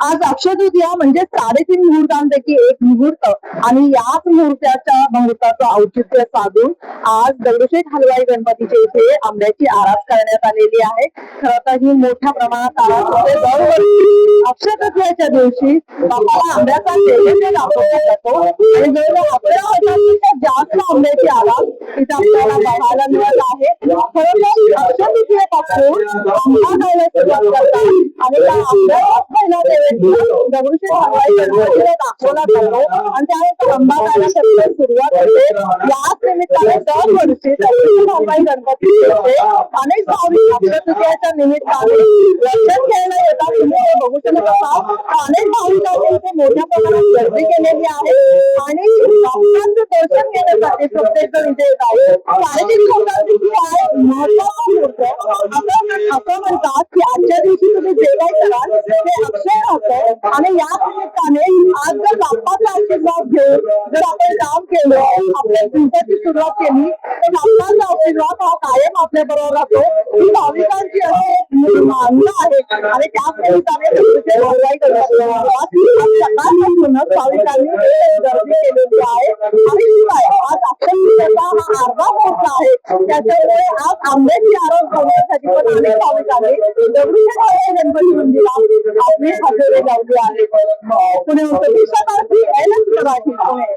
आज अक्षय तृतीया म्हणजे 3.5 मुहूर्तांपैकी एक मुहूर्त आणि याच मुहूर्ताचं औचित्य साधून आज दगडूशेठ हलवाई गणपतीचे इथे आंब्याची आरास करण्यात आलेली आहे. खरं तर ही मोठ्या प्रमाणात आरास होते. दरवर्षी अक्षय तृतीयाच्या दिवशी बाप्पाला आंब्याचा नैवेद्य दाखवला जातो आणि जवळजवळ 11,000पेक्षा जास्त आंब्याची आरास इथे आपल्याला बघायला मिळत आहे. खरं तर अक्षय तृतीयेपासून आंबा खायला सुरुवात करतात आणि त्या आंब्याला पहिला दगडूशेठ हलवाई गणपतीला दाखवला जातो आणि त्यानंतर आंबा खायला सुरुवात होते. याच निमित्ताने दरवर्षी दगडूशेठ हलवाई गणपती अनेक भाविक अक्षय तृतीयाच्या निमित्ताने दर्शन घ्यायला येतात. तुम्ही हे बघू शकत असाल अनेक भाविकांनी इथे मोठ्या प्रमाणात गर्दी केलेली आहे आणि बाप्पांचं दर्शन घेण्यासाठी प्रत्येक जण इथे येत आहे. साडेतीन कोटी काय महत्वाचा मुहूर्त असं म्हणतात की आजच्या दिवशी तुम्ही जे काही कराल ते अक्षय राहतं आणि या निमित्ताने आज जर बाप्पाचा आशीर्वाद घेऊन जर आपण काम केलं, आपल्या दिवसाची सुरुवात केली तर बाप्पाचा आशीर्वाद हा कायम आपल्या बरोबर राहतो. ही भाविकांची अशी मानणं आहे आणि त्याच निमित्ताने सकाळपासूनच भाविकांनी गर्दी केलेली आहे. आणि शिवाय आज अक्षय तृतीयेचा हा अर्धा मुहूर्त आहे, त्याच्यामुळे आज आंब्याची आरास होण्यासाठी पण अनेक भाविकांनी दगडूशेठ हलवाई गणपती मंदिरात आपली हजेरी लावली आहे. पुणे मराठी पुणे.